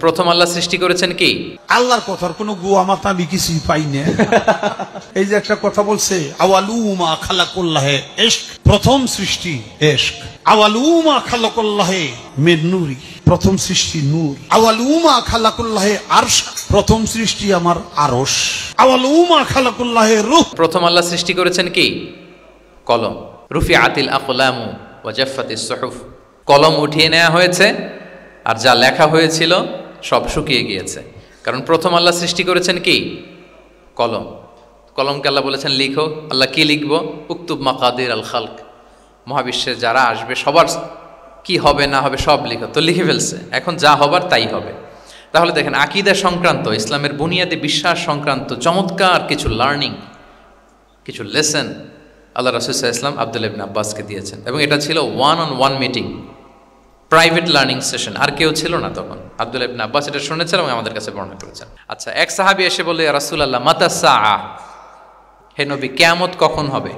প্রথম আল্লাহ সৃষ্টি করেছেন কি? আল্লাহর কথার কোনো গুয়া মাথা আমি কিছুই পাই না। এই যে একটা কথা বলছে, আওয়ালু মা খালাকুল্লাহে ইশক, প্রথম সৃষ্টি ইশক। আওয়ালু মা খালাকুল্লাহে মিন নূরি, প্রথম সৃষ্টি নূর। আওয়ালু মা খালাকুল্লাহে আরশ, প্রথম সৃষ্টি আমার আরশ। আওয়ালু মা খালাকুল্লাহে রূহ, প্রথম আল্লাহ সৃষ্টি করেছেন কি? কলম। রুফিআতিল আকলামু ওয়া জাফফাতিস সুহুফ, কলম উঠিয়ে নেওয়া হয়েছে আর যা লেখা হয়েছিল সব শুকিয়ে গিয়েছে। কারণ প্রথম আল্লাহ সৃষ্টি করেছেন কি? কলম। কলমকে আল্লাহ বলেছেন লিখো। আল্লাহ কি লিখবো? উকতুব মাকাদির আল খালক, মহাবিশ্বে যারা আসবে সবার কি হবে না হবে সব লিখো। তো লিখে ফেলছে, এখন যা হবার তাই হবে। তাহলে দেখেন, আকীদা সংক্রান্ত, ইসলামের বুনিয়াদী বিশ্বাস সংক্রান্ত চমৎকার কিছু লার্নিং, কিছু লেসন আল্লাহ রাসূল সাল্লাল্লাহু আলাইহি ওয়াসাল্লাম আব্দুল্লাহ ইবনে আব্বাসকে দিয়েছেন। এবং এটা ছিল one on one meeting, private learning session, আর কেউ ছিল না তখন। আব্দুল্লাহ ইবনে আব্বাস এটা শুনেছেন এবং আমাদের কাছে বর্ণনা করেছেন। আচ্ছা, এক সাহাবী এসে বলল, ইয়া রাসূলুল্লাহ মাতা সাআ, হে নবী কিয়ামত কখন হবে?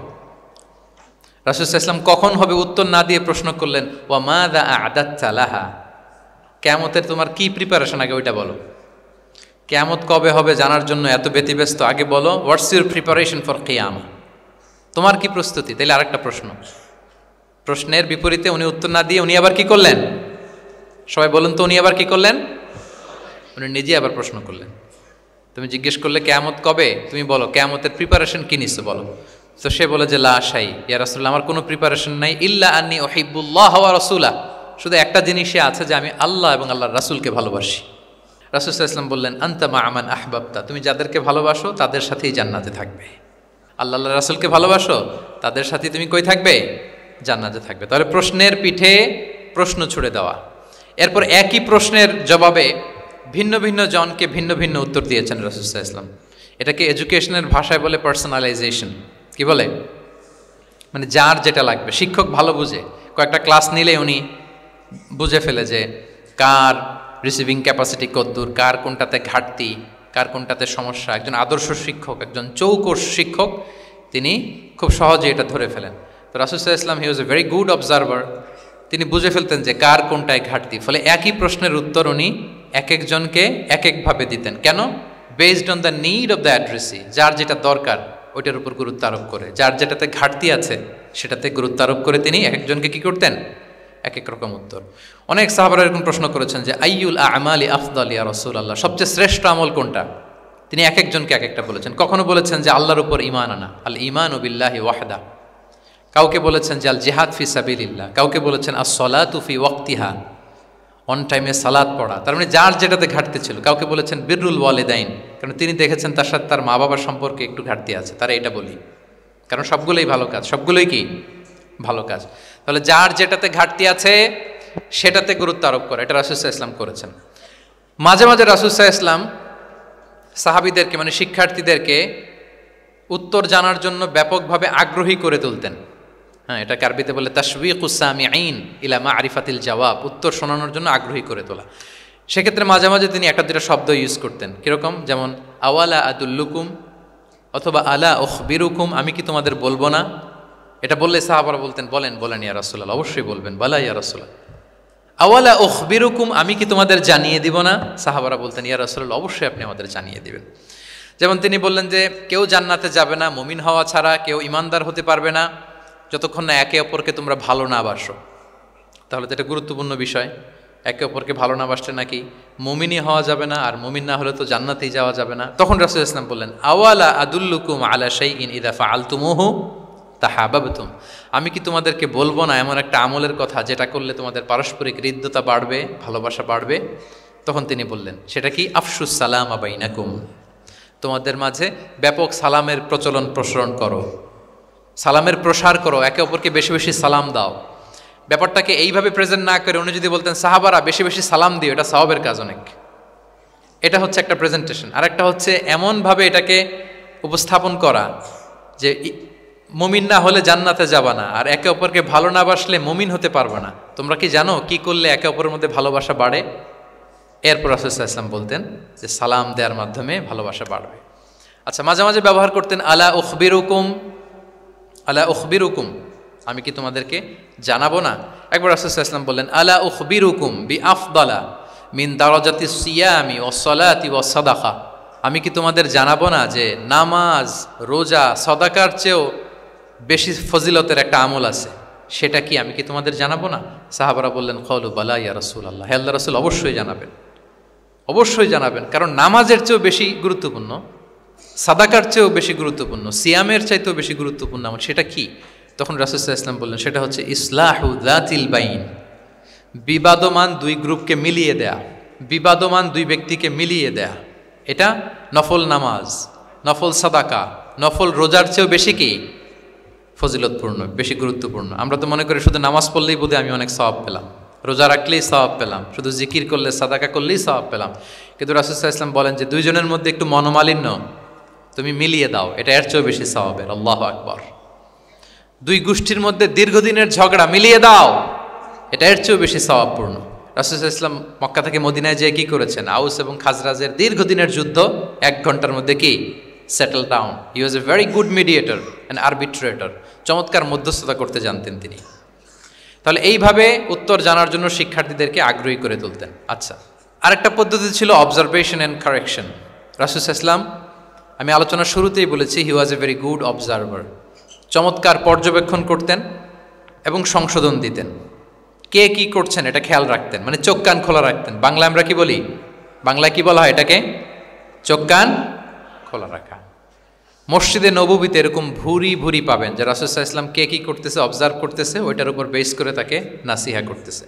রাসূল সাল্লাল্লাহু আলাইহি ওয়াসাল্লাম কখন হবে উত্তর না দিয়ে প্রশ্ন করলেন, ওয়া মাযা আ'দাততা লাহা, কিয়ামতের তোমার কি প্রিপারেশন আগে ওইটা বলো। কিয়ামত কবে হবে জানার জন্য এত ব্যতিব্যস্ত, আগে বলো হোয়াটস ইউর প্রিপারেশন ফর কিয়ামা, তোমার কি প্রস্তুতি। তাইলে আরেকটা প্রশ্ন, প্রশ্নের বিপরীতে উনি উত্তর না দিয়ে উনি আবার কি করলেন? সবাই বলুন তো, উনি আবার কি করলেন? উনি নিজে আবার প্রশ্ন করলেন। তুমি জিজ্ঞেস করলে কিয়ামত কবে, তুমি বলো কিয়ামতের প্রিপারেশন কি নিছো বলো। তো সে বলে যে লা শাই ইয়া রাসূলুল্লাহ, আমার কোনো প্রিপারেশন নাই, ইল্লা আন্নী উহিব্বুল্লাহ ওয়া রাসূলা, শুধু একটা জিনিসই আছে যে আমি আল্লাহ এবং আল্লাহর রাসূলকে ভালোবাসি। রাসূল সাল্লাল্লাহু আলাইহি ওয়াসাল্লাম বললেন, আনতা মা মান আহবাবতা, তুমি যাদেরকে ভালোবাসো তাদের সাথেই জান্নাতে থাকবে। আল্লাহ আল্লাহ রাসূলকে ভালোবাসো, তাদের সাথে তুমি কই থাকবে? জান্নাতে থাকবে। তাহলে প্রশ্নের পিঠে প্রশ্ন ছুড়ে দেওয়া। এরপর একই প্রশ্নের জবাবে ভিন্ন ভিন্ন জনকে ভিন্ন ভিন্ন উত্তর দিয়েছেন রাসূল সাল্লাল্লাহু আলাইহি ওয়াসাল্লাম। এটাকে এডুকেশনের ভাষায় বলে পার্সোনালাইজেশন। কি বলে? মানে যার যেটা লাগবে। শিক্ষক ভালো বুঝে, কয়েকটা ক্লাস নিলে উনি বুঝে ফেলে যে কার রিসিভিং ক্যাপাসিটি কতদূর, কার কোনটাতে ঘাটতি, কার কোনটাতে সমস্যা। একজন আদর্শ শিক্ষক, একজন চৌকস শিক্ষক, তিনি খুব সহজে এটা ধরে ফেলেন। তো রাসূল সাল্লাল্লাহু আলাইহি ওয়াসাল্লাম he was a very good observer, তিনি বুঝে ফেলতেন যে কার কোনটায় ঘাটতি। ফলে একই প্রশ্নের উত্তর উনি এক একজনকে এক একভাবে দিতেন। কেন? Based on the need of the addressee, যার যেটা দরকার ওইটার উপর গুরুত্ব আরোপ করে, যার যেটাতে ঘাটতি আছে সেটাতে গুরুত্ব আরোপ করে তিনি এক একজনকে কি করতেন? এক এক রকম উত্তর। অনেক সাহাবারা এরকম প্রশ্ন করেছেন যে আইয়ুল আ'মালি আফদাল ইয়া রাসূলুল্লাহ, সবচেয়ে শ্রেষ্ঠ আমল কোনটা? তিনি এক একজনকে এক একটা বলেছেন। কখনো বলেছেন যে আল্লাহর উপর ঈমান আনা, আল ঈমানু বিল্লাহি ওয়াহদা। কাউকে বলেছেন যে আল জিহাদ ফি সাবিলিল্লাহ, কাউকে বলেছেন আস-সালাতু ফি ওয়াক্তিহা, অন টাইমে সালাত পড়া। তার মানে যার যেটাতে ঘাটতি ছিল। কাউকে বলেছেন বিররুল ওয়ালিদাইন, কারণ তিনি দেখেছেন তার সাথে তার মা বাবার সম্পর্কে একটু ঘাটতি আছে, তারা এটা বলি। কারণ সবগুলোই ভালো কাজ, সবগুলোই কি ভালো কাজ। তাহলে যার যেটাতে ঘাটতি আছে সেটাতে গুরুত্ব আরোপ করে, এটা রাসূল সাল্লাল্লাহু আলাইহি ওয়াসাল্লাম করেছেন। মাঝে মাঝে রাসূল সাল্লাল্লাহু আলাইহি ওয়াসাল্লাম সাহাবীদেরকে মানে শিক্ষার্থীদেরকে উত্তর জানার জন্য ব্যাপকভাবে আগ্রহী করে তুলতেন। হ্যাঁ, এটা আরবিতে বলে তাশওয়ীকুস সামিঈন ইলা মা'রিফাতিল জাওয়াব, উত্তর শোনানোর জন্য আগ্রহী করে তোলা। সেক্ষেত্রে মাঝে মাঝে তিনি একটা দুটো শব্দ ইউজ করতেন। কীরকম? যেমন আওয়ালা আদুল্লুকুম, অথবা আলা উখবিরুকুম, আমি কি তোমাদের বলবো না? এটা বললে সাহাবারা বলতেন, বলেন বলেন ইয়া রাসূলুল্লাহ, অবশ্যই বলবেন, বালা ইয়া রাসূলুল্লাহ। আওয়ালা উখবিরুকুম, আমি কি তোমাদের জানিয়ে দিব না? সাহাবারা বলতেন, ইয়া রাসূলুল্লাহ, অবশ্যই আপনি আমাদের জানিয়ে দিবেন। যেমন তিনি বললেন যে কেউ জান্নাতে যাবে না মুমিন হওয়া ছাড়া, কেউ ইমানদার হতে পারবে না যতক্ষণ না একে অপরকে তোমরা ভালো না বাসো। তাহলে তো এটা গুরুত্বপূর্ণ বিষয়। একে অপরকে ভালো না বাসলে নাকি মুমিনই হওয়া যাবে না, আর মুমিন না হলে তো জান্নাতেই যাওয়া যাবে না। তখন রাসূল সাল্লাল্লাহু আলাইহি ওয়াসাল্লাম বললেন, আওয়ালা আদুল্লুকুম আলা শাইইন ইযা ফাআলতুমুহু তাহাবাবতুম, আমি কি তোমাদেরকে বলবো না এমন একটা আমলের কথা যেটা করলে তোমাদের পারস্পরিক হৃদ্যতা বাড়বে, ভালোবাসা বাড়বে? তখন তিনি বললেন, সেটা কি? আফশুস সালামা বাইনাকুম, তোমাদের মাঝে ব্যাপক সালামের প্রসারণ করো, সালামের প্রসার করো, একে অপরকে বেশি বেশি সালাম দাও। ব্যাপারটাকে এইভাবে প্রেজেন্ট না করে উনি যদি বলতেন সাহাবারা বেশি বেশি সালাম দিও, এটা সওয়াবের কাজ অনেক। এটা হচ্ছে একটা প্রেজেন্টেশন। আর একটা হচ্ছে এমনভাবে এটাকে উপস্থাপন করা যে মুমিন না হলে জান্নাতে যাবা না, আর একে অপরকে ভালো না বাসলে মুমিন হতে পারবে না। তোমরা কি জানো কি করলে একে অপরের মধ্যে ভালোবাসা বাড়ে? এরপর রাসূল সাল্লাল্লাহু আলাইহি ওয়াসাল্লাম বলতেন যে সালাম দেওয়ার মাধ্যমে ভালোবাসা বাড়বে। আচ্ছা, মাঝে মাঝে ব্যবহার করতেন আলা উখবিরুকুম, আলা উখবিরুকুম, আমি কি তোমাদেরকে জানাবো না? একবার রাসূল সাল্লাল্লাহু আলাইহি ওয়াসাল্লাম বললেন আলা উখবিরুকুম বি আফদালা মিন দারাজাতি সিয়ামি ওয়াস সালাতি ওয়াস সাদাকা, আমি কি তোমাদের জানাবো না যে নামাজ, রোজা, সাদাকার চেয়েও বেশি ফজিলতের একটা আমল আছে, সেটা কি আমি কি তোমাদের জানাবো না? সাহাবারা বললেন ক্বালু বালা ইয়া রাসূলুল্লাহ, হে আল্লাহর রাসূল অবশ্যই জানাবেন, অবশ্যই জানাবেন, কারণ নামাজের চেয়েও বেশি গুরুত্বপূর্ণ, সাদাকার চেয়েও বেশি গুরুত্বপূর্ণ, সিয়ামের চাইতেও বেশি গুরুত্বপূর্ণ আমল, সেটা কি? তখন রাসূল সাল্লাল্লাহু আলাইহি ওয়াসাল্লাম বললেন সেটা হচ্ছে ইসলাহু যাতিল বাইন, বিবাদমান দুই গ্রুপকে মিলিয়ে দেয়া, বিবাদমান দুই ব্যক্তিকে মিলিয়ে দেয়া। এটা নফল নামাজ, নফল সাদাকা, নফল রোজার চেয়েও বেশি কি ফজিলতপূর্ণ, বেশি গুরুত্বপূর্ণ। আমরা তো মনে করি শুধু নামাজ পড়লেই বোধহয় আমি অনেক সওয়াব পেলাম, রোজা রাখলেই সওয়াব পেলাম, শুধু জিকির করলে, সাদাকা করলেই সওয়াব পেলাম। কিন্তু রাসূল সাল্লাল্লাহু আলাইহি ওয়াসাল্লাম বলেন যে দুইজনের মধ্যে একটু মনোমালিন্য তুমি মিলিয়ে দাও, এটা এর চেয়েও বেশি সওয়াবের। আল্লাহু আকবার। দুই গোষ্ঠীর মধ্যে দীর্ঘদিনের ঝগড়া মিলিয়ে দাও, এটা এর চেয়েও বেশি সওয়াবপূর্ণ। রাসূল সাল্লাল্লাহু আলাইহি ওয়াসাল্লাম মক্কা থেকে মদিনায় যেয়ে কি করেছেন? আউস এবং খাজরাজের দীর্ঘদিনের যুদ্ধ 1 ঘন্টার মধ্যে কি settle down. He was a very good mediator and arbitrator, চমৎকার মধ্যস্থতা করতে জানতেন তিনি। তাহলে এইভাবে উত্তর জানার জন্য শিক্ষার্থীদেরকে আগ্রহী করে তুলতেন। আচ্ছা, আরেকটা পদ্ধতি ছিল অবজারভেশন অ্যান্ড কারেকশন। রাসূল সাল্লাল্লাহু আলাইহি ওয়াসাল্লাম, আমি আলোচনার শুরুতেই বলেছি, হি was a very good observer, চমৎকার পর্যবেক্ষণ করতেন এবং সংশোধন দিতেন। কে কি করছেন এটা খেয়াল রাখতেন, মানে চোখ কান খোলা রাখতেন। বাংলা আমরা কি বলি, বাংলায় কি বলা হয় এটাকে? চোখ কান খোলা রাখা। মসজিদে নববীতে এরকম ভুরি ভুরি পাবেন যে রাসূল সাল্লাল্লাহু আলাইহি ওয়াসাল্লাম কে কি করতেছে অবজার্ভ করতেছে, ওইটার উপর বেস করে তাকে নাসিহা করতেছে।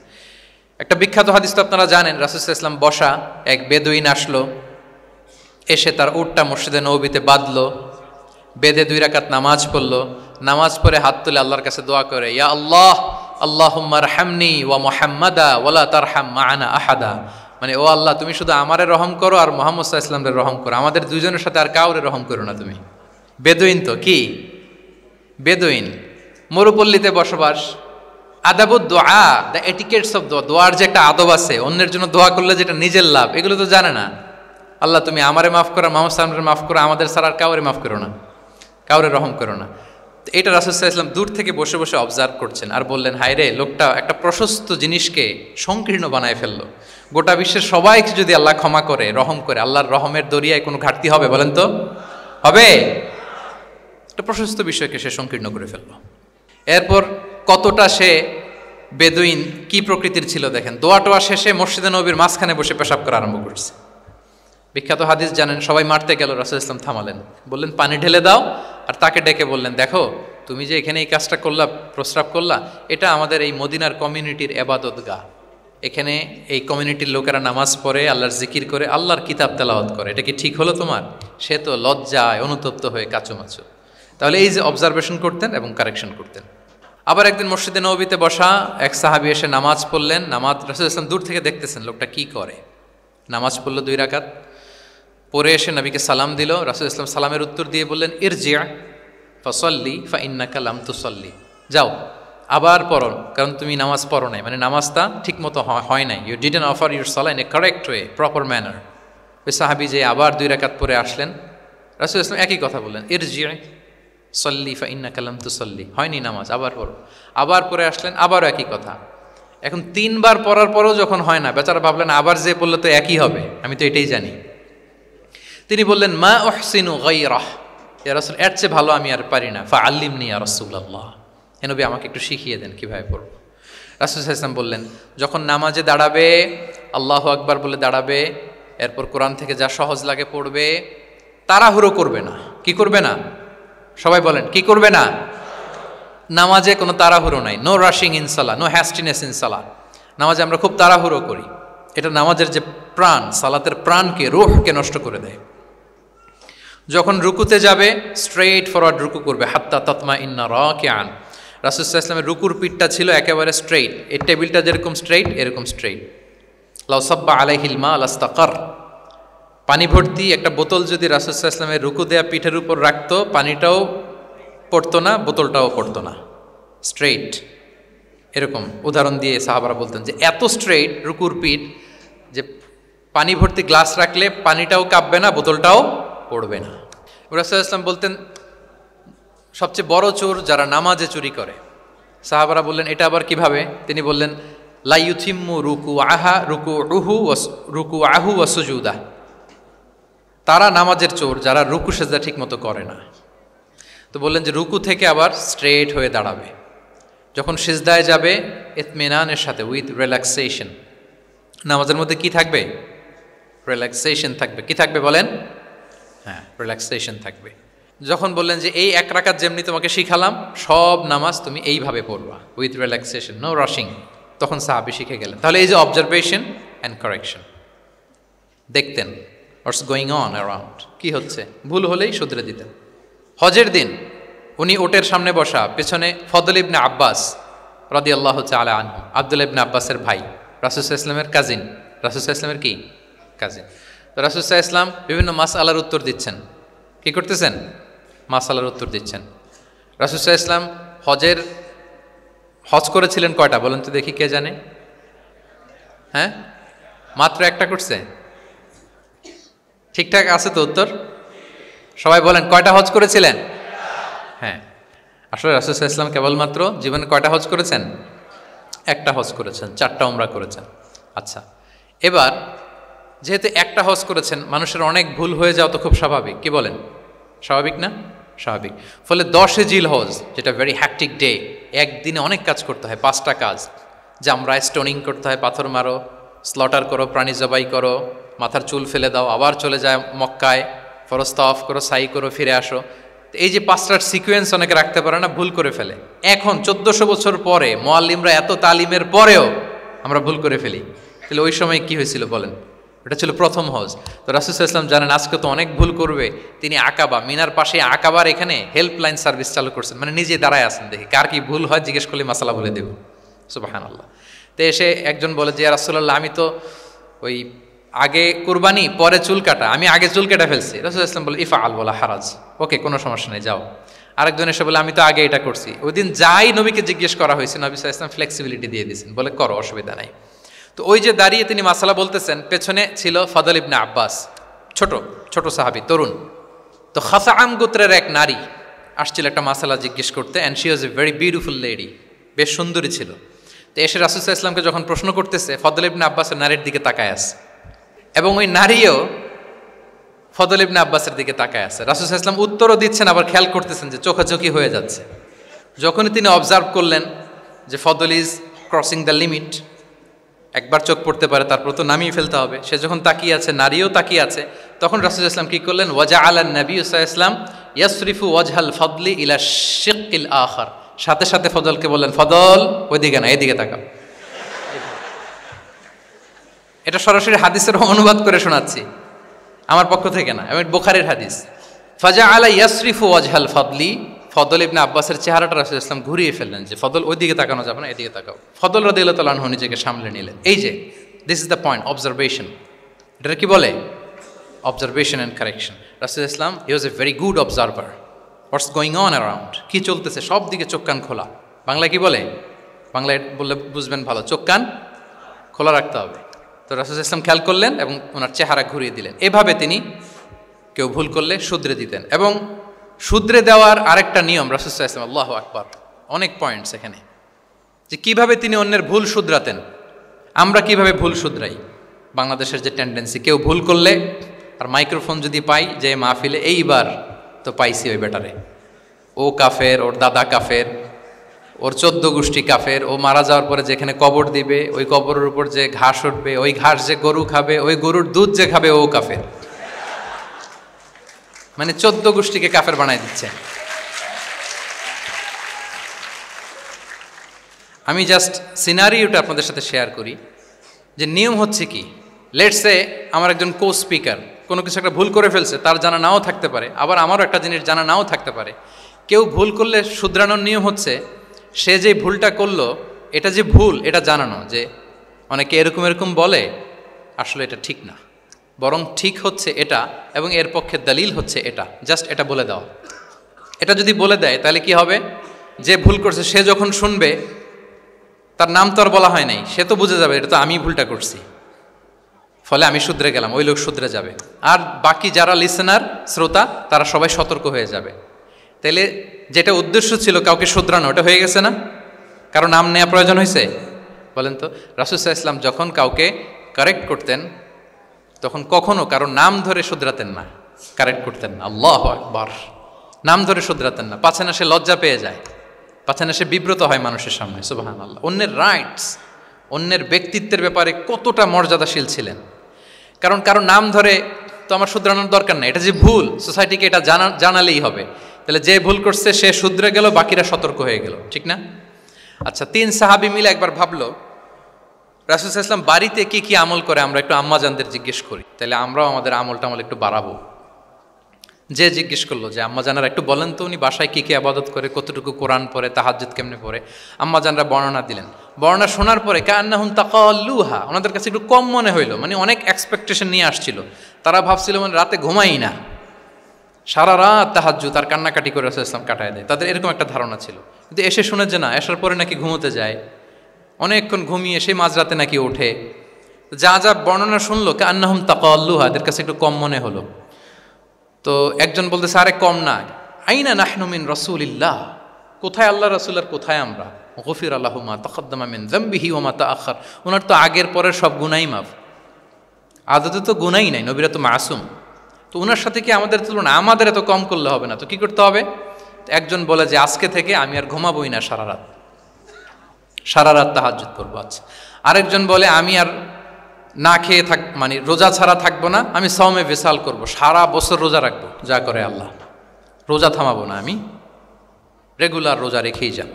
একটা বিখ্যাত হাদিস তো আপনারা জানেন, রাসূল সাল্লাল্লাহু আলাইহি ওয়াসাল্লাম বসা, এক বেদুইন আসলো, এসে তার উটটা মসজিদে নববীতে বাঁধলো, বেদে 2 রাকাত নামাজ পড়লো, নামাজ পড়ে হাত তুলে আল্লাহর কাছে দোয়া করে, ইয়া আল্লাহ আল্লাহুম্মা রহমনি ওয়া মুহাম্মাদা ওয়ালা তারহাম মা'ানা আহাদা, মানে ও আল্লাহ তুমি শুধু আমারে রহম করো আর মুহাম্মদ সাল্লাল্লাহু আলাইহি ওয়াসাল্লামের রহম করো, আমাদের দুইজনের সাথে আর কাউরে রহম করো না তুমি। বেদুইন তো কি, বেদুইন, মরুপল্লীতে বসবাস। আদাবুদ দোয়া, দ্য এটিকেটস অফ দোয়া, দোয়ার যে একটা আদব আছে, অন্যের জন্য দোয়া করলে যেটা নিজের লাভ, এগুলো তো জানে না। আল্লাহ তুমি আমারে মাফ করো, মুহাম্মদ সাল্লাল্লাহু আলাইহি ওয়াসাল্লামকে মাফ করো, আমাদের ছাড়া আর কাউরে মাফ করো না, কাউরে রহম করো না। এটা রাসূল সাল্লাল্লাহু আলাইহি ওয়াসাল্লাম দূর থেকে বসে বসে অবজার্ভ করছেন আর বললেন, হায় রে, লোকটা একটা প্রশস্ত জিনিসকে সংকীর্ণ বানায় ফেললো। গোটা বিশ্বের সবাইকে যদি আল্লাহ ক্ষমা করে, রহম করে, আল্লাহর রহমের দরিয়ায় কোনো ঘাটতি হবে বলেন তো? হবে? একটা প্রশস্ত বিষয়কে সে সংকীর্ণ করে ফেললো। এরপর কতটা সে বেদুইন, কি প্রকৃতির ছিল দেখেন, দোয়া টোয়া শেষে মসজিদে নববীর মাঝখানে বসে পেশাব করা আরম্ভ করছে। বিখ্যাত হাদিস জানেন, সবাই মারতে গেল, রাসূল সাল্লাল্লাহু আলাইহি ওয়াসাল্লাম থামালেন, বললেন পানি ঢেলে দাও, আর তাকে ডেকে বললেন, দেখো তুমি যে এখানে এই কাজটা করলা, প্রস্রাব করলা, এটা আমাদের এই মদিনার কমিউনিটির ইবাদতগাহ, এখানে এই কমিউনিটির লোকেরা নামাজ পড়ে, আল্লাহর জিকির করে, আল্লাহর কিতাব তেলাওয়াত করে, এটা কি ঠিক হলো তোমার? সে তো লজ্জায় অনুতপ্ত হয়ে কাচুমাচু। তাহলে এই যে অবজারভেশন করতেন এবং কারেকশন করতেন। আবার একদিন মসজিদে নববীতে বসা এক সাহাবী এসে নামাজ পড়লেন, নামাজ রাসূল সাল্লাল্লাহু আলাইহি ওয়াসাল্লাম দূর থেকে দেখতেছেন লোকটা কি করে, নামাজ পড়লো 2 রাকাত, পরে এসে নবীকে সালাম দিল। রাসূল সাল্লাল্লাহু আলাইহি ওয়াসাল্লাম সালামের উত্তর দিয়ে বললেন, ইরজি' ফাসাল্লি ফাইন্নাকা লাম তুসাল্লি, যাও আবার পড়ো, কারণ তুমি নামাজ পড়ো নাই, মানে নামাজটা ঠিক মতো হয় নাই, ইউ ডিডন্ট অফার ইউর সালাহ in a correct way, proper manner. ওই সাহাবী যে আবার 2 রাকাত পরে আসলেন, রাসূল সাল্লাল্লাহু আলাইহি ওয়াসাল্লাম একই কথা বললেন, ইরজি' সাল্লি ফাইন্নাকা লাম তুসাল্লি, হয়নি নামাজ, আবার পড়ো। আবার পরে আসলেন, আবারও একই কথা। এখন 3 বার পড়ার পরেও যখন হয় না, বেচারা ভাবলেন আবার যে বললে তো একই হবে, আমি তো এটাই জানি। তিনি বললেন, মা উহসিনু গায়রাহ, ইয়া রাসূল এর চেয়ে ভালো আমি আর পারি না, ফাআল্লিমনি ইয়া রাসূলুল্লাহ, হে নবী আমাকে একটু শিখিয়ে দেন কিভাবে পড়ব। রাসূল সাল্লাল্লাহু আলাইহি ওয়াসাল্লাম বললেন, যখন নামাজে দাঁড়াবে আল্লাহু আকবার বলে দাঁড়াবে, এরপর কোরআন থেকে যা সহজ লাগে পড়বে, তাড়াহুড়ো করবে না। কি করবে না? সবাই বলেন, কি করবে না? নামাজে কোনো তাড়াহুড়ো নাই, নো রাশিং ইন সালাহ, নো হ্যাস্টিনেস ইন সালাহ। নামাজে আমরা খুব তাড়াহুড়ো করি, এটা নামাজের যে প্রাণ, সালাতের প্রাণকে, রূহকে নষ্ট করে দেয়। যখন রুকুতে যাবে স্ট্রেইট ফরওয়ার্ড রুকু করবে, হাত্তা তাতমা ইন্না রাকিআন। রাসূল সাল্লাল্লাহু আলাইহি ওয়াসাল্লামের রুকুর পিঠটা ছিল একেবারে স্ট্রেইট, এই টেবিলটা যেরকম স্ট্রেইট এরকম স্ট্রেইট। লাউ সাব্বা আলাইহিল মা লাস্তাকার, পানি ভর্তি একটা বোতল যদি রাসূল সাল্লাল্লাহু আলাইহি ওয়াসাল্লামের রুকু দেয়া পিঠের উপর রাখতো, পানিটাও পড়তো না, বোতলটাও পড়তো না, স্ট্রেইট। এরকম উদাহরণ দিয়ে সাহাবারা বলতেন যে এত স্ট্রেইট রুকুর পিঠ যে পানি ভর্তি গ্লাস রাখলে পানিটাও কাঁপবে না, বোতলটাও পড়বে না। রাসূল সাল্লাল্লাহু আলাইহি ওয়াসাল্লাম বলতেন, সবচেয়ে বড় চোর যারা নামাজে চুরি করে। সাহাবারা বললেন, এটা আবার কিভাবে? তিনি বললেন, লা ইউতিম্মু রুকুআহু ওয়া সুজুদাহ, তারা নামাজের চোর যারা রুকু সেজদা ঠিক মতো করে না। তো বললেন যে রুকু থেকে আবার স্ট্রেট হয়ে দাঁড়াবে, যখন সিজদায় যাবে ইতমিনানের সাথে, উইথ রিল্যাক্সেশন। নামাজের মধ্যে কি থাকবে? রিল্যাক্সেশন থাকবে। কি থাকবে বলেন? হ্যাঁ, রিল্যাক্সেশন থাকবে। যখন বললেন যে এই এক রাকাত যেমনি তোমাকে শিখালাম, সব নামাজ তুমি এইভাবে পড়বা, উইথ রিল্যাক্সেশন, নো রাশিং, তখন সাহাবী শিখে গেলেন। তাহলে এই যে অবজারভেশন অ্যান্ড কারেকশন, দেখতেন হোয়াটস গোয়িং অন অ্যারাউন্ড, কি হচ্ছে, ভুল হলেই শুধরে দিতেন। হজের দিন উনি ওটের সামনে বসা, পেছনে ফদল ইবনে আব্বাস রাদিয়াল্লাহু তাআলা আনহু, আব্দুল্লাহ ইবনে আব্বাসের ভাই, রাসূল সাল্লাল্লাহু আলাইহি ওয়াসাল্লামের কাজিন, রাসূল সাল্লাল্লাহু আলাইহি ওয়াসাল্লামের কি কাজিন। তো রাসূল সাল্লাল্লাহু আলাইহি ওয়াসাল্লাম বিভিন্ন মাসআলার উত্তর দিচ্ছেন। কি করতেছেন? মাসআলার উত্তর দিচ্ছেন। রাসূল সাল্লাল্লাহু আলাইহি ওয়াসাল্লাম হজ করেছিলেন কয়টা বলেন তো দেখি, কে জানে? হ্যাঁ, মাত্র একটা করছে। ঠিকঠাক আছে তো উত্তর? সবাই বলেন, কয়টা হজ করেছিলেন? হ্যাঁ, আসলে রাসূল সাল্লাল্লাহু আলাইহি ওয়াসাল্লাম কেবলমাত্র জীবনে কয়টা হজ করেছেন? একটা হজ করেছেন, 4টা উমরা করেছেন। আচ্ছা, এবার যেহেতু একটা হজ করেছেন, মানুষের অনেক ভুল হয়ে যাওয়া তো খুব স্বাভাবিক, কি বলেন? স্বাভাবিক না? স্বাভাবিক। ফলে 10 জিল হজ, যেটা ভেরি হ্যাকটিক ডে, একদিনে অনেক কাজ করতে হয়, 5টা কাজ। জামরায় স্টোনিং করতে হয়, পাথর মারো, স্লটার করো, প্রাণী জবাই করো, মাথার চুল ফেলে দাও, আবার চলে যায় মক্কায়, ফরজ তাওয়াফ করো, সাই করো, ফিরে আসো। এই যে 5টার সিকোয়েন্স অনেকে রাখতে পারে না, ভুল করে ফেলে। এখন 1400 বছর পরে, মুআল্লিমরা এত তালিমের পরেও আমরা ভুল করে ফেলি। তাহলে ওই সময় কি হয়েছিল বলেন? এটা ছিল প্রথম হজ। তো রাসূল সাল্লাল্লাহু আলাইহি ওয়াসাল্লাম জানেন আজকে তো অনেক ভুল করবে, তিনি আকাবা, মিনার পাশে আকাবার এখানে হেল্পলাইন সার্ভিস চালু করছেন, মানে নিজে দাঁড়ায় আছেন, দেখি কার কি ভুল হয় জিজ্ঞেস করলে মাসালা বলে দেব। সুবহানাল্লাহ। তো এসে একজন বলে যে ইয়া রাসূলুল্লাহ, আমি তো ওই আগে কুরবানি পরে চুল কাটা, আমি আগে চুল কেটে ফেলছি। রাসূল সাল্লাল্লাহু আলাইহি ওয়াসাল্লাম বলে ইফআল ওয়ালা হারাজ, ওকে কোনো সমস্যা নেই, যাও। আরেকজন এসে বলে আমি তো আগে এটা করছি। ওই দিন যাই নবীকে জিজ্ঞেস করা হয়েছে, নবী সাল্লাল্লাহু আলাইহি ওয়াসাল্লাম ফ্লেক্সিবিলিটি দিয়ে দিয়েছেন, বলে করো, অসুবিধা নাই। তো ওই যে দাঁড়িয়ে তিনি মাসালা বলতেছেন, পেছনে ছিল ফদল ইবনে আব্বাস, ছোট সাহাবী, তরুণ। তো খাসাআম গোত্রের এক নারী আসছিল একটা মাসালা জিজ্ঞেস করতে, and she was a very beautiful lady, বেশ সুন্দরী ছিল। তো এসে রাসূল সাল্লাল্লাহু আলাইহি ওয়াসাল্লামকে যখন প্রশ্ন করতেছে, ফদল ইবনে আব্বাসের নারীর দিকে তাকায় আছে, এবং ওই নারীও ফদল ইবনে আব্বাসের দিকে তাকায় আছে। রাসূল সাল্লাল্লাহু আলাইহি ওয়াসাল্লাম উত্তরও দিচ্ছেন, আবার খেয়াল করতেছেন যে চোখাচোখি হয়ে যাচ্ছে। যখনই তিনি অবজার্ভ করলেন যে ফদল ইজ ক্রসিং দ্য লিমিট, একবার চোখ পড়তে পারে, তারপর তো নামিয়ে ফেলতে হবে, সে যখন তাকিয়ে আছে, নারীও তাকিয়ে আছে, তখন রাসূল সাল্লাল্লাহু আলাইহি ওয়াসাল্লাম কি করলেন? ওয়াজআলান নবী সাল্লাল্লাহু আলাইহি ওয়াসাল্লাম ইয়াসরিফু ওয়াজহাল ফদলি ইলা শিক্কিল আখার, সাথে সাথে ফদলকে বললেন, ফদল ওইদিকে না, এদিকে তাকাও। এটা সরাসরি হাদিসের অনুবাদ করে শোনাচ্ছি, আমার পক্ষ থেকে না, এবং বুখারীর হাদিস। ফাজআলা ইয়াসরিফু ওয়াজহাল ফদলি, ফদল ইবনে আব্বাসের চেহারাটা রাসূল সাল্লাল্লাহু আলাইহি ওয়াসাল্লাম ঘুরিয়ে ফেললেন, যে ফদল ওইদিকে তাকানো যাবে না, এদিকে তাকাও। ফদল রাদিয়াল্লাহু তাআলা আনহু নিজেকে সামলে নিলেন। এই যে this is the point, observation. এটা কি বলে? Observation and correction. রাসূল সাল্লাল্লাহু আলাইহি ওয়াসাল্লাম he was a very good observer, what's going on around, কি চলতেছে সব দিকে চোখ কান খোলা। বাংলায় কি বলে? বাংলায় বললে বুঝবেন ভালো, চোখ কান খোলা রাখতে হবে। তো রাসূল সাল্লাল্লাহু আলাইহি ওয়াসাল্লাম খেয়াল করলেন এবং ওনার চেহারা ঘুরিয়ে দিলেন। এভাবে তিনি কেউ ভুল করলে শুধরে দিতেন। এবং শুধরে দেওয়ার আরেকটা নিয়ম রাসূল সাল্লাল্লাহু আলাইহি ওয়াসাল্লাম, আল্লাহু আকবার, অনেক পয়েন্টস এখানে, যে কিভাবে তিনি অন্যের ভুল শুধরাতেন। আমরা কিভাবে ভুল শুধরাই? বাংলাদেশের যে টেন্ডেন্সি, কেউ ভুল করলে আর মাইক্রোফোন যদি পাই যে মাহফিলে, এইবার তো পাইছি ওই বেটারে, ও কাফের, ওর দাদা কাফের, ওর 14 গোষ্ঠী কাফের, ও মারা যাওয়ার পরে যেখানে কবর দিবে, ওই কবরের উপর যে ঘাস উঠবে, ওই ঘাস যে গরু খাবে, ওই গরুর দুধ যে খাবে, ও কাফের। মানে 14 গোষ্ঠীকে কাফের বানাই দিচ্ছে। আমি জাস্ট সিনারিওটা আপনাদের সাথে শেয়ার করি, যে নিয়ম হচ্ছে কি। লেটস সে আমার একজন কো স্পিকার কোনো কিছু একটা ভুল করে ফেলছে, তার জানা নাও থাকতে পারে, আবার আমারও একটা জিনিস জানা নাও থাকতে পারে। কেউ ভুল করলে শুধরানোর নিয়ম হচ্ছে, সে যে ভুলটা করলো এটা যে ভুল এটা জানানো, যে অনেকে এরকম বলে, আসলে এটা ঠিক না, বরং ঠিক হচ্ছে এটা, এবং এর পক্ষে দলিল হচ্ছে এটা, জাস্ট এটা বলে দাও। এটা যদি বলে দেয় তাহলে কি হবে? যে ভুল করছে সে যখন শুনবে, তার নাম তো আর বলা হয় নাই, সে তো বুঝে যাবে এটা তো আমি ভুলটা করছি, ফলে আমি শুধরে গেলাম, ওই লোক শুধরে যাবে, আর বাকি যারা লিসেনার, শ্রোতা, তারা সবাই সতর্ক হয়ে যাবে। তাইলে যেটা উদ্দেশ্য ছিল কাউকে শুধরানো, ওটা হয়ে গেছে না? কারো নাম নেওয়া প্রয়োজন হয়েছে? বলেন তো? রাসূল সাল্লাল্লাহু আলাইহি ওয়াসাল্লাম যখন কাউকে কারেক্ট করতেন তখন কখনো কারো নাম ধরে শুধরাতেন না, কারেক্ট করতেন না। আল্লাহু আকবার। নাম ধরে শুধরাতেন না, পাছে না সে লজ্জা পেয়ে যায়, পাছে না সে বিব্রত হয় মানুষের সামনে। সুবহানাল্লাহ। অন্যের রাইটস, অন্যের ব্যক্তিত্বের ব্যাপারে কতটা মর্যাদাশীল ছিলেন। কারণ কারো নাম ধরে তো আমার শুধরানোর দরকার নেই, এটা যে ভুল সোসাইটিকে এটা জানালেই হবে। তাহলে যে ভুল করছে সে শুধরে গেল, বাকিরা সতর্ক হয়ে গেল, ঠিক না? আচ্ছা, 3 সাহাবী মিলে একবার ভাবলো রাসূল সাল্লাল্লাহু আলাইহি ওয়াসাল্লাম বাড়িতে কি কি আমল করে, আমরা একটু আম্মাজানদের জিজ্ঞেস করি, তাহলে আমরাও আমাদের আমল একটু বাড়াবো। যে জিজ্ঞেস করলো যে আম্মাজানারা একটু বলেন তো উনি বাসায় কি কি ইবাদত করে, কতটুকু কোরআন পড়ে, তাহাজ্জুদ কেমনে পড়ে। আম্মাজানরা বর্ণনা দিলেন। বর্ণনা শোনার পরে কান্নাহুম তাকাল্লুহা, ওনাদের কাছে একটু কম মনে হইলো, মানে অনেক এক্সপেকটেশন নিয়ে আসছিল। তারা ভাবছিল মানে রাতে ঘুমাই না, সারা রাত তাহাজ্জুদ আর কান্নাকাটি করে রাসূল ইসলাম কাটায় দেয়, তাদের এরকম একটা ধারণা ছিল। কিন্তু এসে শুনে যে না, আসার পরে নাকি ঘুমোতে যায়, অনেকক্ষণ ঘুমিয়ে সেই মাঝরাতে নাকি ওঠে। যা যা বর্ণনা শুনলো কান্নাহুম তাকাল্লুহা, এদের কাছে একটু কম মনে হলো। তো একজন বলতেছে আরে কম না, আইনা নাহনু মিন রাসূলিল্লাহ, কোথায় আল্লাহ রাসূল আর কোথায় আমরা। গফিরা লাহু মা তাকাদ্দামা মিন যামবিহি ওয়া মা তাআখার, ওনার তো আগের পরের সব গুনাহ মাফ। আদতে তো গুনাহই নাই, নবীরা তো মাসুম। তো ওনার সাথে কি আমাদের তুলনা, আমাদের এত কম করলে হবে না, তো কি করতে হবে? একজন বলে যে আজকে থেকে আমি আর ঘুমাবোই না সারা রাত তাহাজ্জুদ করবো। আচ্ছা, আরেকজন বলে আমি আর না খেয়ে মানে রোজা ছাড়া থাকবো না, আমি সাওমে ভিসাল করব, সারা বছর রোজা রাখবো, যা করে আল্লাহ, রোজা থামাবো না, আমি রেগুলার রোজা রেখেই যাব।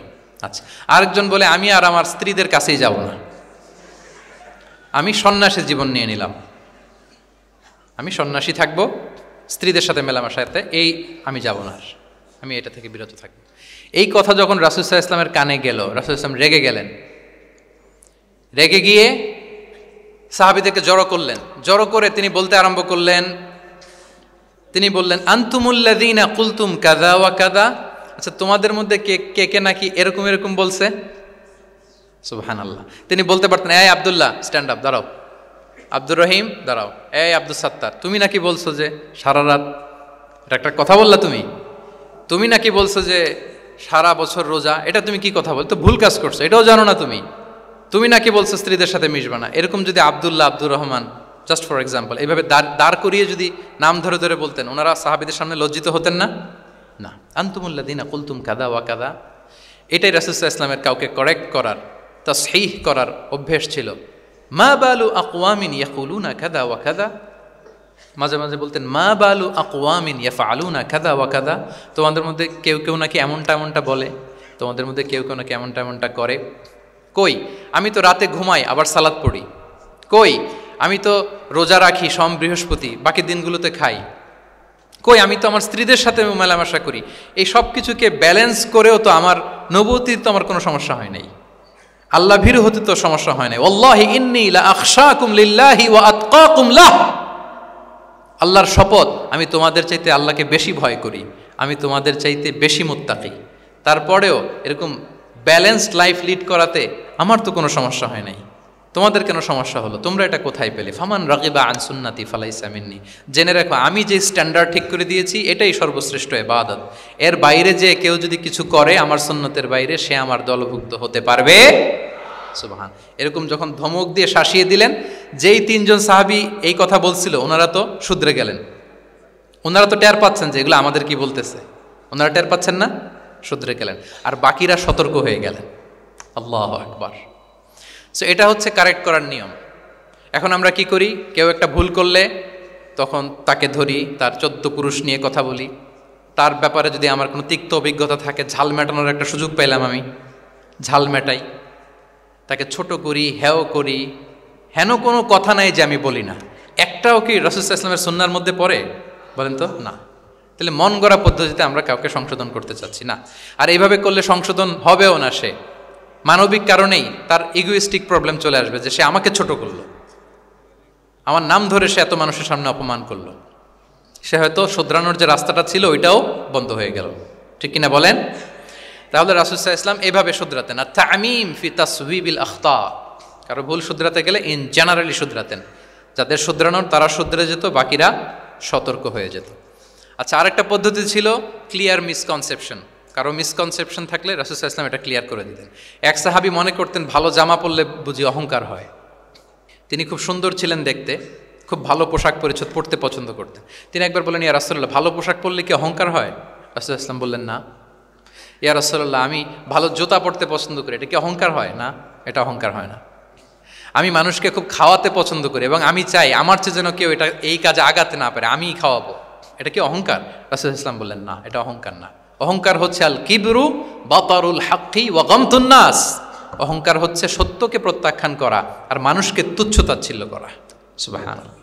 আচ্ছা, আরেকজন বলে আমি আর আমার স্ত্রীদের কাছেই যাব না, আমি সন্ন্যাসী জীবন নিয়ে নিলাম, আমি সন্ন্যাসী থাকবো, স্ত্রীদের সাথে মেলামেশাতে এই আমি যাব না, আমি এটা থেকে বিরত থাকবো। এই কথা যখন রাসূল সাল্লাল্লাহু আলাইহি ওয়াসাল্লামের কানে গেল, রাসূল সাল্লাল্লাহু আলাইহি ওয়াসাল্লাম রেগে গেলেন। রেগে গিয়ে সাহাবীদেরকে জড়ো করলেন। জড়ো করে তিনি বলতে আরম্ভ করলেন, তিনি বললেন আনতুমুল্লাযীনা কুলতুম কাযা ওয়া কাযা, আচ্ছা তোমাদের মধ্যে কে কে নাকি এরকম এরকম বলছে। সুবহানাল্লাহ। তিনি বলতে পারতেন এই আব্দুল্লাহ স্ট্যান্ড আপ, দাঁড়াও, আব্দুর রহিম দাঁড়াও, এই আব্দুল সাত্তার তুমি নাকি বলছো যে সারা রাত, এটা একটা কথা বললা তুমি নাকি বলছো যে সারা বছর রোজা, এটা তুমি কি কথা বল, তো ভুল কাজ করছো, এটাও জানো না তুমি নাকি বলছো স্ত্রীদের সাথে মিশবা না। এরকম যদি Abdullah, Abdur Rahman, just for example, এইভাবে দাঁড় করিয়ে যদি নাম ধরে ধরে বলতেন, ওনারা সাহাবীদের সামনে লজ্জিত হতেন না? না। আনতুমুল্লাযীনা কুলতুম কাযা ওয়া কাযা, এটাই রাসূল সাল্লাল্লাহু আলাইহি ওয়াসাল্লামের কাউকে কারেক্ট করার, তাসহিহ করার অভ্যেস ছিল। মা বালু আকওয়ামিন ইয়াকুলুনা কাযা ওয়া কাযা, মাঝে মাঝে বলতেন মা বালু আকওয়ামিন ইয়াফআলুনা কাযা ওয়া কাযা, তোমাদের মধ্যে কেউ কেউ নাকি এমনটা বলে, তোমাদের মধ্যে কেউ কেউ নাকি এমনটা করে। কই আমি তো রাতে ঘুমাই আবার সালাত পড়ি, কই আমি তো রোজা রাখি সোম বৃহস্পতি, বাকি দিনগুলোতে খাই, কই আমি তো আমার স্ত্রীদের সাথে মেলামেশা করি। এই সব কিছুকে ব্যালেন্স করেও তো আমার নবুয়তির তো আমার কোনো সমস্যা হয় নাই, আল্লাহ ভীরু হতে তো সমস্যা হয় নাই। ওয়াল্লাহি ইন্নী লা আখশাকুম লিল্লাহি ওয়া আতকাকুম লাহ, আল্লাহর শপথ আমি তোমাদের চাইতে আল্লাহকে বেশি ভয় করি, আমি তোমাদের চাইতে বেশি মুত্তাকি। তারপরেও এরকম ব্যালেন্সড লাইফ লিড করাতে আমার তো কোনো সমস্যা হয় নাই, তোমাদের কেন সমস্যা হলো, তোমরা এটা কোথায় পেলে? ফামান রাগিবা আন সুন্নতি ফালাইসা মিন্নি, জেনে রাখো আমি যে স্ট্যান্ডার্ড ঠিক করে দিয়েছি এটাই সর্বশ্রেষ্ঠ ইবাদত, এর বাইরে যে কেউ যদি কিছু করে আমার সুন্নতের বাইরে, সে আমার দলভুক্ত হতে পারবে। সুবহান। এরকম যখন ধমক দিয়ে শাসিয়ে দিলেন, যেই 3 জন সাহাবী এই কথা বলছিল ওনারা তো শুধরে গেলেন, ওনারা তো টের পাচ্ছেন যে এগুলো আমাদের কি বলতেছে, ওনারা টের পাচ্ছেন না, শুধরে গেলেন, আর বাকিরা সতর্ক হয়ে গেলেন। আল্লাহু আকবার। সো এটা হচ্ছে কারেক্ট করার নিয়ম। এখন আমরা কি করি, কেউ একটা ভুল করলে তখন তাকে ধরি, তার 14 পুরুষ নিয়ে কথা বলি, তার ব্যাপারে যদি আমার কোনো তিক্ত অভিজ্ঞতা থাকে, ঝাল মেটানোর একটা সুযোগ পাইলাম, আমি ঝাল মেটাই, তাকে ছোট করি, হেও করি, হেন কোনো কথা নাই যে আমি বলি না। একটাও কি রাসূল সাল্লাল্লাহু আলাইহি ওয়াসাল্লামের সুন্নাহর মধ্যে পড়ে বলেন তো? না। তাহলে মন গড়া পদ্ধতিতে আমরা কাউকে সংশোধন করতে চাচ্ছি না, আর এইভাবে করলে সংশোধন হবেও না। সে মানবিক কারণেই তার ইগোইস্টিক প্রবলেম চলে আসবে যে সে আমাকে ছোট করলো, আমার নাম ধরে সে এত মানুষের সামনে অপমান করলো, সে হয়তো শুধরানোর যে রাস্তাটা ছিল ওইটাও বন্ধ হয়ে গেল, ঠিক কিনা বলেন? তাহলে রাসূল সাল্লাল্লাহু আলাইহি ওয়াসাল্লাম এভাবে শুধরাতেন। আর তামিম ফি তাসওয়িবিল আখতা, কারো ভুল শুধরাতে গেলে ইন জেনারেলি শুধরাতেন, যাদের শুধরানোর তারা শুধরে যেত, বাকিরা সতর্ক হয়ে যেত। আচ্ছা, আরেকটা পদ্ধতি ছিল ক্লিয়ার মিসকনসেপশন, কারো মিসকনসেপশন থাকলে রাসূল সাল্লাল্লাহু আলাইহি ওয়াসাল্লাম এটা ক্লিয়ার করে দিতেন। এক সাহাবী মনে করতেন ভালো জামা পরলে বুঝি অহংকার হয়। তিনি খুব সুন্দর ছিলেন দেখতে, খুব ভালো পোশাক পরিচ্ছদ পরতে পছন্দ করতেন। তিনি একবার বললেন, ইয়া রাসূলুল্লাহ, ভালো পোশাক পরলে কি অহংকার হয়? রাসূল সাল্লাল্লাহু আলাইহি ওয়াসাল্লাম বললেন, না। ইয়া রাসূলুল্লাহ, আমি ভালো জুতা পরতে পছন্দ করি, এটা কি অহংকার হয়? না, এটা অহংকার হয় না। আমি মানুষকে খুব খাওয়াতে পছন্দ করি এবং আমি চাই আমার চেয়ে যেন কেউ এটা এই কাজে আগাতে না পারে, আমিই খাওয়াবো, এটা কি অহংকার? রাসূল সাল্লাল্লাহু আলাইহি ওয়াসাল্লাম বললেন, না, এটা অহংকার না। অহংকার হচ্ছে আল কিবরু বাতারুল হাক্কি ওয়া গামতুন নাস। অহংকার হচ্ছে সত্যকে প্রত্যাখ্যান করা আর মানুষকে তুচ্ছ-তাচ্ছিল্য করা। সুবহানাল্লাহ।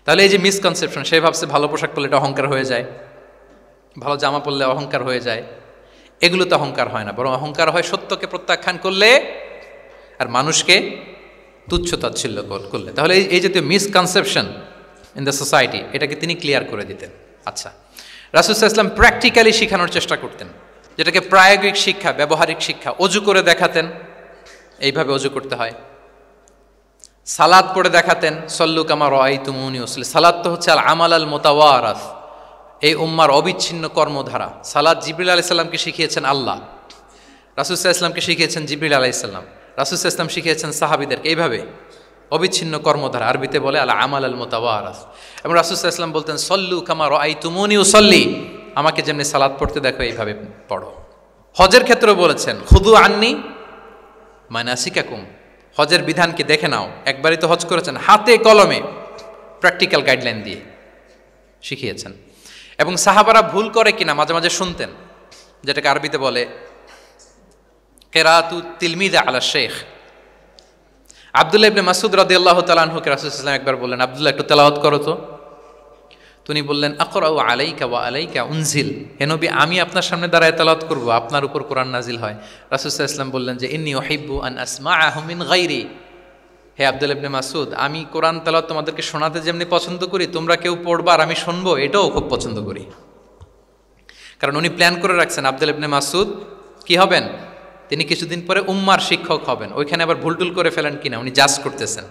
তাহলে এই যে মিসকনসেপশন, সে ভাবছে ভালো পোশাক পরলে এটা অহংকার হয়ে যায়, ভালো জামা পরলে অহংকার হয়ে যায়, এগুলো তো অহংকার হয় না, বরং অহংকার হয় সত্যকে প্রত্যাখ্যান করলে আর মানুষকে তুচ্ছ-তাচ্ছিল্য করলে। তাহলে এই জাতীয় মিসকনসেপশন ইন দ্য সোসাইটি, এটাকে তিনি ক্লিয়ার করে দিতেন। আচ্ছা, রাসূল সাল্লাল্লাহু আলাইহি ওয়াসাল্লাম প্র্যাকটিক্যালি শেখানোর চেষ্টা করতেন, যেটাকে প্রায়োগিক শিক্ষা, ব্যবহারিক শিক্ষা। অজু করে দেখাতেন, এইভাবে অজু করতে হয়। সালাত পড়ে দেখাতেন, সল্লু কামা রাআইতুমুনি উসাল্লি। সালাত তো হচ্ছে আল আমাল আল মুতাওয়ারাস, এই উম্মার অবিচ্ছিন্ন কর্মধারা। সালাত জিবরিল আলাইহিস সালামকে শিখিয়েছেন আল্লাহ, রাসূল সাল্লাল্লাহু আলাইহি ওয়াসাল্লামকে শিখিয়েছেন জিবরিল আলাইহিস সালাম, রাসূল সাল্লাল্লাহু আলাইহি ওয়াসাল্লাম শিখিয়েছেন সাহাবীদেরকে। এইভাবে অবিচ্ছিন্ন কর্মধারা, আরবিতে বলে আল আমাল আল মুতাওয়ারাস। এবং রাসূল সাল্লাল্লাহু আলাইহি ওয়াসাল্লাম বলতেন, সল্লু কামা রাআইতুমুনি উসাল্লি, আমাকে যেমনি সালাত পড়তে দেখো এইভাবে পড়ো। হজের ক্ষেত্রেও বলেছেন, খুদু আন্নি মানাসিকাকুম, হজের বিধানকে দেখে নাও। একবারই তো হজ করেছেন, হাতে কলমে প্র্যাকটিক্যাল গাইডলাইন দিয়ে শিখিয়েছেন। এবং সাহাবারা ভুল করে কিনা মাঝে মাঝে শুনতেন, যেটাকে আরবিতে বলে কেরাতু তিলমিদা আলা শেখ। আব্দুল্লাহ ইবনে মাসউদ রাদিয়াল্লাহু তাআলা আনহুকে রাসূল সাল্লাল্লাহু আলাইহি ওয়াসাল্লাম একবার বললেন, আব্দুল্লাহ একটু তেলাওয়াত করো তো। তিনি বললেন, আকরাউ আলাইকা ওয়া আলাইকা উনজিল, হে নবী, আমি আপনার সামনে দাঁড়ায় তেলাওয়াত করব, আপনার উপর কোরআন নাজিল হয়। রাসূল সাল্লাল্লাহু আলাইহি ওয়াসাল্লাম বললেন যে, ইন্নী উহিব্বু আন আসমাআহু মিন গায়রি, হে আব্দুল্লাহ ইবনে মাসউদ, আমি কোরআন তেলাওয়াত তোমাদেরকে শোনাতে যেমনি পছন্দ করি, তোমরা কেউ পড়বা আর আমি শুনবো, এটাও খুব পছন্দ করি। কারণ উনি প্ল্যান করে রাখছেন আব্দুল্লাহ ইবনে মাসউদ কি হবেন, তিনি কিছুদিন পরে উম্মার শিক্ষক হবেন। ওইখানে আবার ভুলটুল করে ফেলেন কিনা উনি জাজ করতেছেন।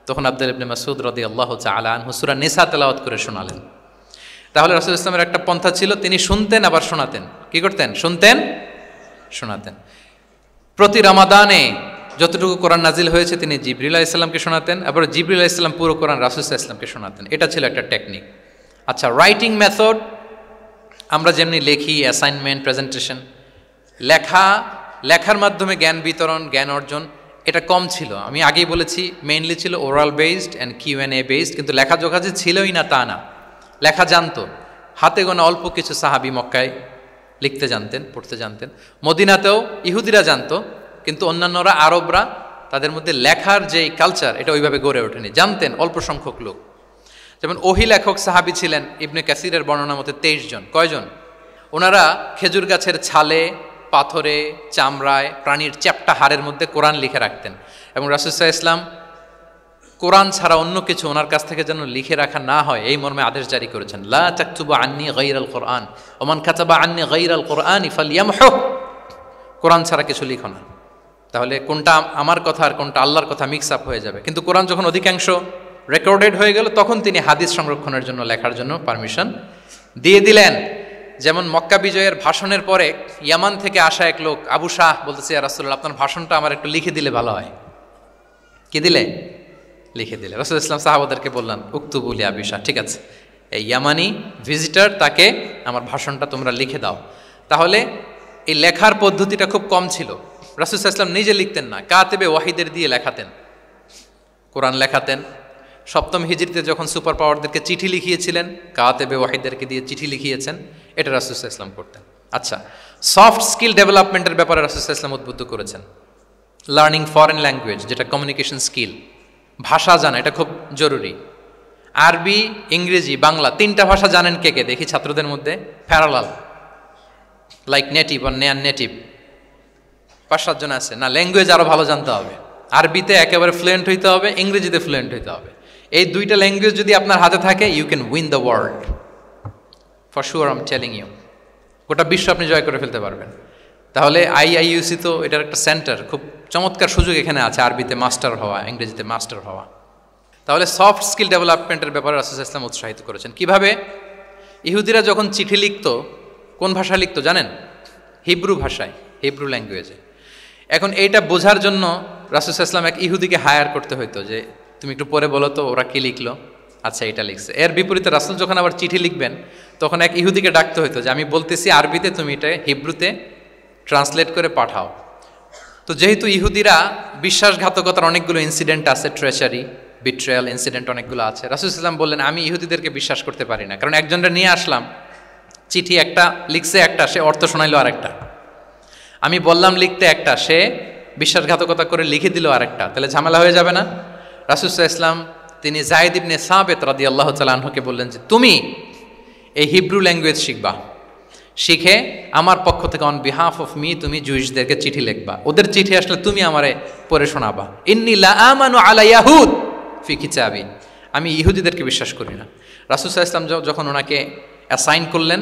তখন আব্দুল্লাহ ইবনে মাসউদ রাদিয়াল্লাহু তাআলা আনহু সূরা নিসা তেলাওয়াত করে শোনালেন। তাহলে রাসূল ইসলামের একটা পন্থা ছিল, তিনি শুনতেন আবার শোনাতেন। কি করতেন? শুনতেন, শোনাতেন। প্রতি রমাদানে যতটুকু কোরআন নাজিল হয়েছে তিনি জিবরিল আলাইহিস সালামকে শোনাতেন, আবার জিবরিল আলাইহিস সালাম পুরো কোরআন রাসূল সাল্লাল্লাহু আলাইহি ওয়াসাল্লামকে শোনাতেন। এটা ছিল একটা টেকনিক। আচ্ছা, রাইটিং মেথড, আমরা যেমনি লেখি, অ্যাসাইনমেন্ট, প্রেজেন্টেশন, লেখার মাধ্যমে জ্ঞান বিতরণ, জ্ঞান অর্জন, এটা কম ছিল। আমি আগেই বলেছি, মেইনলি ছিল oral based and QnA based, কিন্তু লেখাজোখা যে ছিলই না তা না, লেখা জানতো। হাতে গোনা অল্প কিছু সাহাবী মক্কায় লিখতে জানতেন, পড়তে জানতেন। মদিনাতেও ইহুদিরা জানতো, কিন্তু অন্যান্যরা, আরবরা, তাদের মধ্যে লেখার যে কালচার, এটা ওইভাবে গড়ে ওঠেনি। জানতেন অল্প সংখ্যক লোক। যেমন ওহী লেখক সাহাবী ছিলেন ইবনে কাসিরের বর্ণনা মতে 23 জন। কয়জন? ওনারা খেজুর গাছের ছালে, পাথরে, চামড়ায়, প্রাণীর চ্যাপ্টা হাড়ের মধ্যে কোরআন লিখে রাখতেন। এবং রাসূল সাল্লাল্লাহু আলাইহি ওয়াসাল্লাম কোরআন ছাড়া অন্য কিছু ওনার কাছ থেকে যেন লিখে রাখা না হয়, এই মর্মে আদেশ জারি করেছেন, লা তাকতুবু আন্নী গায়রাল কোরআন ওয়া মান কাতাবা আন্নী গায়রাল কোরআনি ফালইয়ামহু, কোরআন ছাড়া কিছু লিখো না। তাহলে কোনটা আমার কথা আর কোনটা আল্লাহর কথা মিক্স আপ হয়ে যাবে। কিন্তু কোরআন যখন অধিকাংশ রেকর্ডেড হয়ে গেল, তখন তিনি হাদিস সংরক্ষণের জন্য, লেখার জন্য পারমিশন দিয়ে দিলেন। যেমন মক্কা বিজয়ের ভাষণের পরে ইয়ামান থেকে আসা এক লোক আবু শাহ বলতেছে, ইয়া রাসূলুল্লাহ, আপনার ভাষণটা আমার একটু লিখে দিলে ভালো হয়। কি দিলে? লিখে দিলে। রাসূল ইসলাম সাহাবাদেরকে বললেন, উক্তুবু লি আবি শাহ, ঠিক আছে, এই ইয়ামানি ভিজিটর, তাকে আমার ভাষণটা তোমরা লিখে দাও। তাহলে এই লেখার পদ্ধতিটা খুব কম ছিল। রাসূল ইসলাম নিজে লিখতেন না, কাতেবে ওয়াহিদের দিয়ে লেখাতেন, কোরআন লেখাতেন। 7ম হিজরিতে যখন সুপার পাওয়ারদেরকে চিঠি লিখিয়েছিলেন, কাতেবে ওয়াহিদেরকে দিয়ে চিঠি লিখিয়েছেন, এটা রাসূল ইসলাম করতেন। আচ্ছা, সফট স্কিল ডেভেলপমেন্টের ব্যাপারে রাসূল ইসলাম উদ্বুদ্ধ করেছেন। লার্নিং ফরেন ল্যাঙ্গুয়েজ, যেটা কমিউনিকেশন স্কিল, ভাষা জানা, এটা খুব জরুরি। আরবি, ইংরেজি, বাংলা, 3টা ভাষা জানেন কে কে? দেখি ছাত্রদের মধ্যে। প্যারালাল, লাইক নেটিভ আর নেয়ার নেটিভ, 5-7 জন আছে না? ল্যাঙ্গুয়েজ আরো ভালো জানতে হবে। আরবিতে একেবারে ফ্লুয়েন্ট হইতে হবে, ইংরেজিতে ফ্লুয়েন্ট হইতে হবে। এই 2টা ল্যাঙ্গুয়েজ যদি আপনার হাতে থাকে, you can win the world for sure, I am telling you. গোটা বিশ্ব আপনি জয় করে ফেলতে পারবেন। তাহলে আইআইইউসি তো এটার একটা সেন্টার, খুব চমৎকার সুযোগ এখানে আছে আরবিতে মাস্টার হওয়া, ইংরেজিতে মাস্টার হওয়া। তাহলে সফট স্কিল ডেভেলপমেন্টের ব্যাপারে রাসূল ইসলাম উৎসাহিত করেছেন। কিভাবে? ইহুদিরা যখন চিঠি লিখত, কোন ভাষা লিখত জানেন? হিব্রু ভাষায়, হিব্রু ল্যাঙ্গুয়েজে। এখন এইটা বোঝার জন্য রাসূল সাল্লাল্লাহু আলাইহি ওয়াসাল্লাম এক ইহুদিকে হায়ার করতে হইতো, যে তুমি একটু পরে বলো তো ওরা কি লিখলো, আচ্ছা এটা লিখছে। এর বিপরীতে রাসূল যখন আবার চিঠি লিখবেন তখন এক ইহুদিকে ডাকতে হইতো যে আমি বলতেছি আরবিতে, তুমি এটা হিব্রুতে ট্রান্সলেট করে পাঠাও। তো যেহেতু ইহুদিরা বিশ্বাসঘাতকতার অনেকগুলো ইনসিডেন্ট আছে, ট্রেচারি, বিট্রেয়াল ইনসিডেন্ট অনেকগুলো আছে, রাসূল সাল্লাল্লাহু আলাইহি ওয়াসাল্লাম বললেন আমি ইহুদিদেরকে বিশ্বাস করতে পারি না, কারণ একজনটা নিয়ে আসলাম, চিঠি একটা লিখছে একটা, সে অর্থ শোনাইলো আরেকটা, আমি বললাম লিখতে একটা, সে বিশ্বাসঘাতকতা করে লিখে দিল আরেকটা, তাহলে ঝামেলা হয়ে যাবে না? রাসূল সাল্লাল্লাহু আলাইহি ওয়াসাল্লাম তিনি যায়েদ ইবনে সাবিত রাদিয়াল্লাহু তাআলা আনহুকে বললেন যে তুমি এই হিব্রু ল্যাঙ্গুয়েজ শিখবা, শিখে আমার পক্ষ থেকে অন বিহাফ অফ মি তুমি জুইশদেরকে চিঠি লিখবা, ওদের চিঠি আসলে তুমি আমারে পড়ে শোনাবা। ইন্নী লা আমানু আলা ইয়াহুদ ফি কিতাবি, আমি ইহুদিদেরকে বিশ্বাস করি না। রাসূল সাল্লাল্লাহু আলাইহি ওয়াসাল্লাম যখন ওনাকে অ্যাসাইন করলেন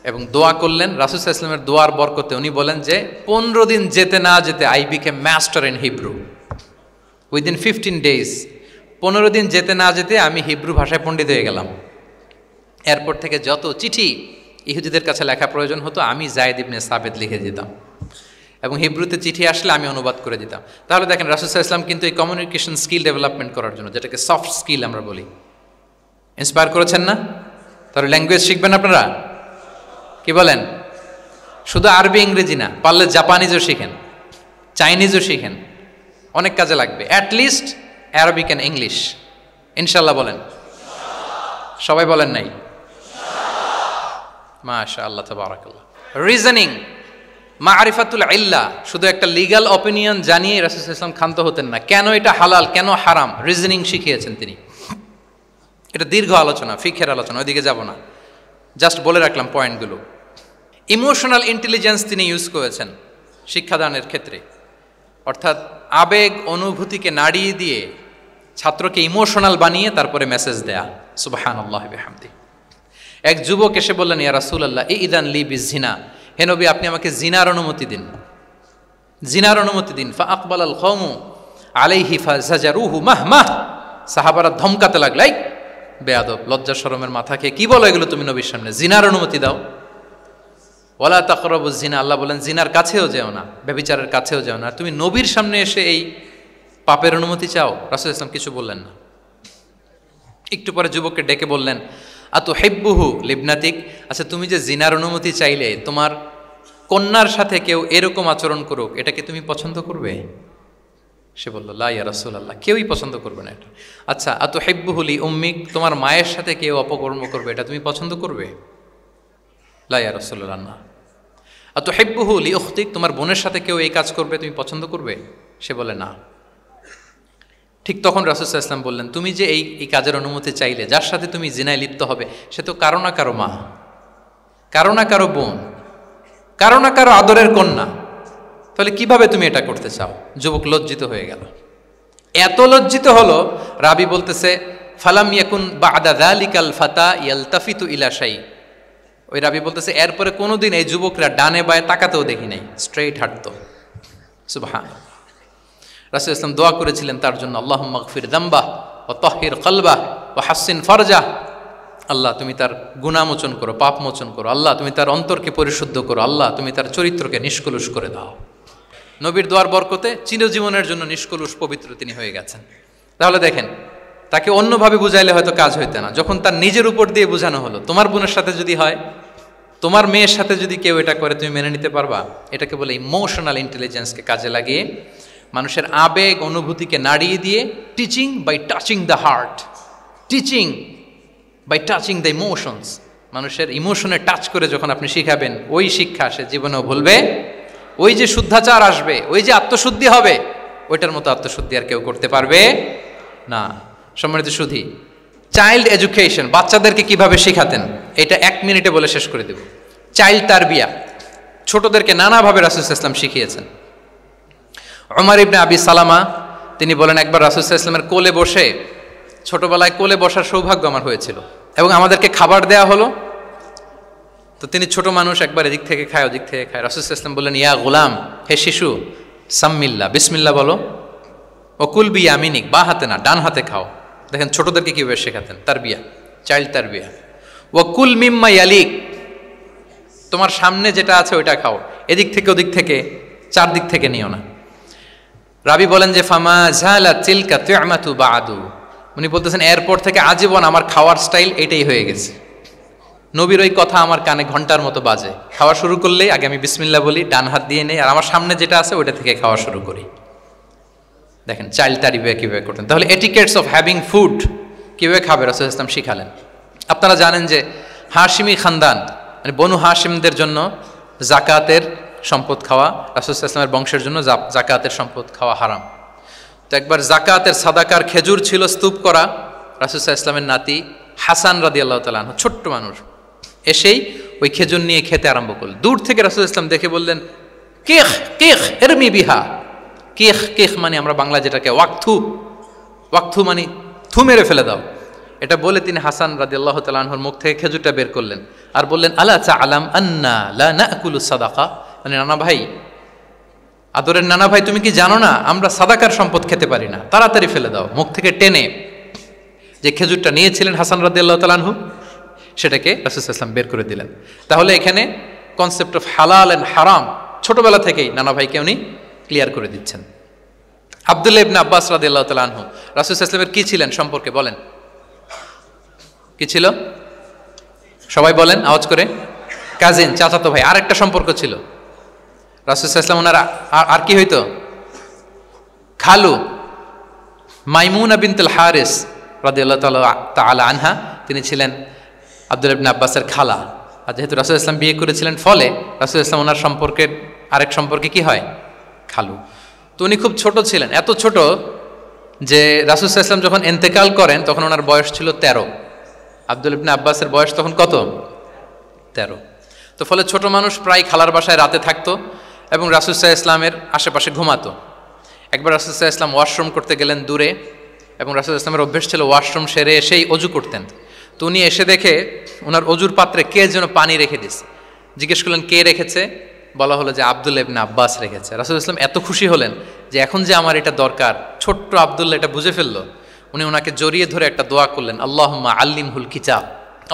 এবং দোয়া করলেন, রাসূল সাল্লাল্লাহু আলাইহি ওয়াসাল্লামের দোয়ার বরকতে উনি বলেন যে 15 দিন যেতে না যেতে I became master in Hebrew within 15 days, 15 দিন যেতে না যেতে আমি হিব্রু ভাষায় পণ্ডিত হয়ে গেলাম। এরপর থেকে যত চিঠি ইহুদিদের কাছে লেখা প্রয়োজন হতো আমি যায়েদ ইবনে সাবিত লিখে দিতাম, এবং হিব্রুতে চিঠি আসলে আমি অনুবাদ করে দিতাম। তাহলে দেখেন রাসূল সাল্লাল্লাহু আলাইহি ওয়াসাল্লাম কিন্তু এই কমিউনিকেশন স্কিল ডেভেলপমেন্ট করার জন্য, যেটাকে সফট স্কিল আমরা বলি, ইন্সপায়ার করেছেন না? তাহলে ল্যাঙ্গুয়েজ শিখবেন আপনারা, কি বলেন? শুধু আরবি ইংরেজি না, পারলে জাপানিজও শিখেন, চাইনিজও শিখেন, অনেক কাজে লাগবে। অ্যাটলিস্ট অ্যারাবিক অ্যান্ড ইংলিশ, ইনশাল্লাহ বলেন। সবাই বলেন নাই? মাশাআল্লাহ তাবারাকাল্লাহ। রিজনিং, মারিফাতুল ইল্লাহ, শুধু একটা লিগ্যাল অপিনিয়ন জানিয়ে রাসূল সাল্লাল্লাহু আলাইহি ওয়াসাল্লাম ক্ষান্ত হতেন না, কেন এটা হালাল কেন হারাম, রিজনিং শিখিয়েছেন তিনি। এটা দীর্ঘ আলোচনা, ফিকহের আলোচনা, ওইদিকে যাব না, জাস্ট বলে রাখলাম পয়েন্টগুলো। ইমোশনাল ইন্টেলিজেন্স তিনি ইউজ করেছেন শিক্ষাদানের ক্ষেত্রে, অর্থাৎ আবেগ অনুভূতিকে নাড়িয়ে দিয়ে ছাত্রকে ইমোশনাল বানিয়ে তারপরে মেসেজ দেয়া। সুবহানাল্লাহি ওয়া বিহামদিহি। এক যুবক এসে বললেন ইয়া রাসূলুল্লাহ ইদান লি বিজিনা, হে নবী আপনি আমাকে জিনার অনুমতি দিন, জিনার অনুমতি দিন। ফা আকবালাল কওমু আলাইহি ফাজাজারুহু মাহমাহ, সাহাবারা ধমকাতে লাগলাই, বেয়াদব, লজ্জা শরমের মাথা খেয়ে কি বলো এগুলো তুমি নবীর সামনে, জিনার অনুমতি দাও। ওয়ালা তাকরাবুজ জিনা, আল্লাহ বলেন জিনার কাছেও যেও না, ব্যভিচারের কাছেও যেও না, তুমি নবীর সামনে এসে এই পাপের অনুমতি চাও? রাসূল সাল্লাল্লাহু আলাইহি ওয়াসাল্লাম কিছু বললেন না। একটু পরে যুবককে ডেকে বললেন আতুহিব্বুহু লিবনাতিক, আচ্ছা তুমি যে জিনার অনুমতি চাইলে তোমার কন্যার সাথে কেউ এরকম আচরণ করুক, এটা কি তুমি পছন্দ করবে? সে বলল লা ইয়া রাসূলুল্লাহ, কেউই পছন্দ করবে না এটা। আচ্ছা আতুহিব্বুহু লি উম্মিক, তোমার মায়ের সাথে কেউ অপকর্ম করবে, এটা তুমি পছন্দ করবে? লা ইয়া রাসূলুল্লাহ না। আতুহিব্বুহু লি উখতিক, তোমার বোনের সাথে কেউ এই কাজ করবে, তুমি পছন্দ করবে? সে বলে না। ঠিক তখন রাসূল সাল্লাল্লাহু আলাইহি ওয়াসাল্লাম বললেন তুমি যে এই কাজের অনুমতি চাইলে, যার সাথে তুমি জিনায় লিপ্ত হবে সে তো কারো না কারো মা, কারো না কারো বোন, কারো না কারো আদরের কন্যা, তাহলে কিভাবে তুমি এটা করতে চাও? যুবক লজ্জিত হয়ে গেল, এত লজ্জিত হলো, রাবি বলতেছে ফালাম ইয়াকুন বা'দা যালিকাল ফাতা ইয়ালতাফিতু ইলা শাই, ওই রাবি বলতেছে এরপরে কোনোদিন এই যুবকরা ডানে বায়ে তাকাতেও দেখি নাই, স্ট্রেইট হাঁটতো। সুবহানাল্লাহ। রাসূল ইসলাম দোয়া করেছিলেন তার জন্য, আল্লাহুম্মা গফির যামবাহ ওয়া তাহহির কলবাহ ওয়া হাসসিন ফারজাহ, আল্লাহ তুমি তার গুনাহ মোচন করো, পাপ মোচন করো, আল্লাহ তুমি তার অন্তরকে পরিশুদ্ধ করো, আল্লাহ তুমি তার চরিত্রকে নিষ্কলুষ করে দাও। নবীর দোয়ার বরকতে চিরজীবনের জন্য নিষ্কলুষ পবিত্র তিনি হয়ে গেছেন। তাহলে দেখেন তাকে অন্যভাবে বুঝাইলে হয়তো কাজ হইতো না, যখন তার নিজের উপর দিয়ে বোঝানো হলো তোমার বোনের সাথে যদি হয়, তোমার মেয়ের সাথে যদি কেউ এটা করে তুমি মেনে নিতে পারবা? এটাকে বলে ইমোশনাল ইন্টেলিজেন্সকে কাজে লাগিয়ে মানুষের আবেগ অনুভূতিকে নাড়িয়ে দিয়ে teaching by touching the heart, teaching by touching the emotions, মানুষের ইমোশনে টাচ করে যখন আপনি শিখাবেন, ওই শিক্ষা সে জীবনেও ভুলবে, ওই যে শুদ্ধাচার আসবে, ওই যে আত্মশুদ্ধি হবে, ওইটার মতো আত্মশুদ্ধি আর কেউ করতে পারবে না। সম্মানিত সুধী, চাইল্ড এডুকেশন, বাচ্চাদেরকে কিভাবে শিখাতেন এটা 1 মিনিটে বলে শেষ করে দেব। চাইল্ড তারবিয়া, ছোটদেরকে নানাভাবে রাসূল সাল্লাল্লাহু আলাইহি ওয়াসাল্লাম শিখিয়েছেন। ওমর ইবনে আবি সালামা তিনি বলেন একবার রাসূল সাল্লাল্লাহু আলাইহি ওয়াসাল্লামের কোলে বসে, ছোটবেলায় কোলে বসার সৌভাগ্য আমার হয়েছিল এবং আমাদেরকে খাবার দেয়া হলো, তো তিনি ছোট মানুষ, একবার এদিক থেকে খায় ওদিক থেকে খায়। রাসূল সাল্লাল্লাহু আলাইহি ওয়াসাল্লাম বললেন ইয়া গোলাম, হে শিশু, সাম্মিল্লাহ, বিসমিল্লাহ বলো, ওকুল বিয়ামিনিক, বা হাতে না ডান হাতে খাও। দেখেন ছোটদেরকে কিভাবে শেখাতেন, তারবিয়া, চাইল্ড তারবিয়া। ওয়াকুল মিম্মা ইয়ালিক, তোমার সামনে যেটা আছে ওইটা খাও। এদিক থেকে ওদিক থেকে, চারদিক থেকে নিও না। রাবি বলেন যে ফামা ঝালা চিলকা তু'মাতু বাদু, উনি বলতেছেন এরপর থেকে আজীবন আমার খাওয়ার স্টাইল এটাই হয়ে গেছে। নবীর ওই কথা আমার কানে ঘন্টার মতো বাজে। খাওয়া শুরু করলেই আগে আমি বিসমিল্লাহ বলি, ডান হাত দিয়ে নেই, আর আমার সামনে যেটা আছে ওইটা থেকে খাওয়া শুরু করি। দেখেন চাইল্ড তারিফে কীভাবে করতেন। তাহলে এটিকেটস অফ হ্যাভিং ফুড কীভাবে খাবে রাসূল ইসলাম শিখালেন। আপনারা জানেন যে হাশিমি খানদান মানে বনু হাশিমদের জন্য জাকাতের সম্পদ খাওয়া, রাসূল ইসলামের বংশের জন্য জাকাতের সম্পদ খাওয়া হারাম। তো একবার জাকাতের সাদাকার খেজুর ছিল স্তূপ করা, রাসূল ইসলামের নাতি হাসান রাদিয়াল্লাহু তাআলা আনহু ছোট্ট মানুষ এসেই ওই খেজুর নিয়ে খেতে আরম্ভ করলেন। দূর থেকে রাসূল ইসলাম দেখে বললেন কেখ কেখ এরমি বিহা। কেখ কেখ মানে আমরা বাংলা যেটাকে ওয়াক্থু, ওয়াক্থু মানে থু মেরে ফেলে দাও। এটা বলে তিনি হাসান রাদিয়াল্লাহু তাআলা আনহুর মুখ থেকে খেজুরটা বের করলেন আর বললেন আলা তা'লাম আন্না লা নাকুলু সাদাকা, মানে নানা ভাই, আদরের নানা ভাই, তুমি কি জানো না আমরা সাদাকার সম্পদ খেতে পারি না, তাড়াতাড়ি ফেলে দাও। মুখ থেকে টেনে যে খেজুরটা নিয়েছিলেন হাসান রাদিয়াল্লাহু তাআলা আনহু সেটাকে রাসূল সাল্লাল্লাহু আলাইহি ওয়াসাল্লাম বের করে দিলেন। তাহলে এখানে কনসেপ্ট অফ হালাল এন্ড হারাম ছোটবেলা থেকেই নানা ভাইকে উনি ক্লিয়ার করে দিচ্ছেন। আব্দুল্লাহ ইবনে আব্বাস রাদিয়াল্লাহু তাআলা আনহু রাসূল সাল্লাল্লাহু আলাইহি ওয়াসাল্লামের কি ছিলেন সম্পর্কে বলেন, কি ছিল? সবাই বলেন আওয়াজ করে। কাজিন, চাচাতো ভাই। আরেকটা সম্পর্ক ছিল রাসূল সাল্লাল্লাহু আলাইহি ওয়াসাল্লাম ওনার আর কি হইতো? খালু মাইমুনা বিনতুল হারিস রাদিয়াল্লাহু তাআলা আনহা, তিনি ছিলেন আব্দুল্লাহ ইবনে আব্বাসের খালা। আর যেহেতু রাসূল ইসলাম বিয়ে করেছিলেন ফলে রাসূল ইসলাম ওনার সম্পর্কের আরেক সম্পর্কে কি হয়? খালু। তো উনি খুব ছোট ছিলেন, এত ছোট যে রাসূল ইসলাম যখন ইন্তেকাল করেন তখন ওনার বয়স ছিল 13। আব্দুল্লাহ ইবনে আব্বাসের বয়স তখন কত? 13। তো ফলে ছোট মানুষ প্রায় খালার বাসায় রাতে থাকতো এবং রাসূল ইসলামের আশেপাশে ঘুমাতো। একবার রাসূল ইসলাম ওয়াশরুম করতে গেলেন দূরে, এবং রাসূল ইসলামের অভ্যেস ছিল ওয়াশরুম সেরে এসেই অজু করতেন। তো উনি এসে দেখে ওনার অজুর পাত্রে কে যেন পানি রেখে দিছে। জিজ্ঞেস করলেন কে রেখেছে? বলা হলো যে আব্দুল্লাহ ইবনে আব্বাস রেখেছে। রাসূল ইসলাম এত খুশি হলেন যে এখন যে আমার এটা দরকার, ছোট্ট আব্দুল্লাহ এটা বুঝে ফেললো। উনি ওনাকে জড়িয়ে ধরে একটা দোয়া করলেন, আল্লাহুম্মা আল্লিমহুল কিতাব,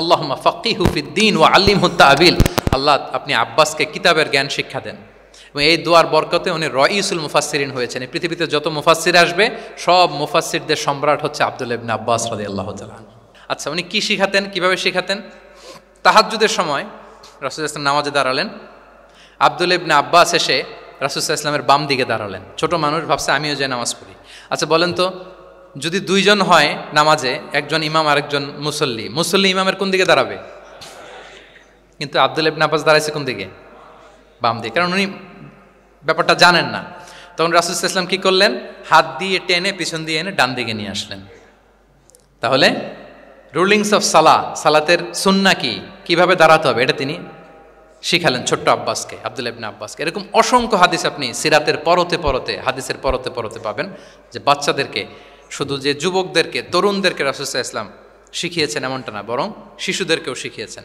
আল্লাহুম্মা ফাক্কিহু ফিদ্দীন ওয়া আল্লিমহুত তা'বিল। আল্লাহ আপনি আব্বাসকে কিতাবের জ্ঞান শিক্ষা দেন। এবং এই দোয়ার বরকতে উনি রাইসুল মুফাসসিরিন হয়েছেন। এই পৃথিবীতে যত মুফাসসির আসবে সব মুফাসসিরদের সম্রাট হচ্ছে আব্দুল্লাহ ইবনে আব্বাস রাদিয়াল্লাহু তাআলা। আচ্ছা, উনি কি শিখাতেন, কিভাবে শিখাতেন? তাহাজ্জুদের সময় রাসূল ইসলাম নামাজে দাঁড়ালেন, আব্দুল্লাহ ইবনে আব্বাস এসে রাসূল ইসলামের বাম দিকে দাঁড়ালেন। ছোট মানুষ ভাবছে আমিও যে নামাজ পড়ি। আচ্ছা বলেন তো, যদি দুইজন হয় নামাজে, একজন ইমাম আরেকজন মুসল্লি, মুসল্লি ইমামের কোন দিকে দাঁড়াবে? কিন্তু আব্দুল্লাহ ইবনে আব্বাস দাঁড়াইছে কোন দিকে? বাম দিকে, কারণ উনি ব্যাপারটা জানেন না। তখন রাসূল ইসলাম কি করলেন? হাত দিয়ে টেনে পিছন দিয়ে এনে ডান দিকে নিয়ে আসলেন। তাহলে রুলিংস অফ সালাতের সুন্নাহ কি, কিভাবে দাঁড়াতে হবে, এটা তিনি শিখালেন ছোট্ট আব্বাসকে, আব্দুল্লাহ ইবনে আব্বাসকে। এরকম অসংখ্য হাদিস আপনি সিরাতের পরতে পরতে, হাদিসের পরতে পরতে পাবেন, যে বাচ্চাদেরকে, শুধু যে যুবকদেরকে, তরুণদেরকে রাসূল সাল্লাল্লাহু আলাইহি ওয়াসাল্লাম শিখিয়েছেন এমনটা না, বরং শিশুদেরকেও শিখিয়েছেন।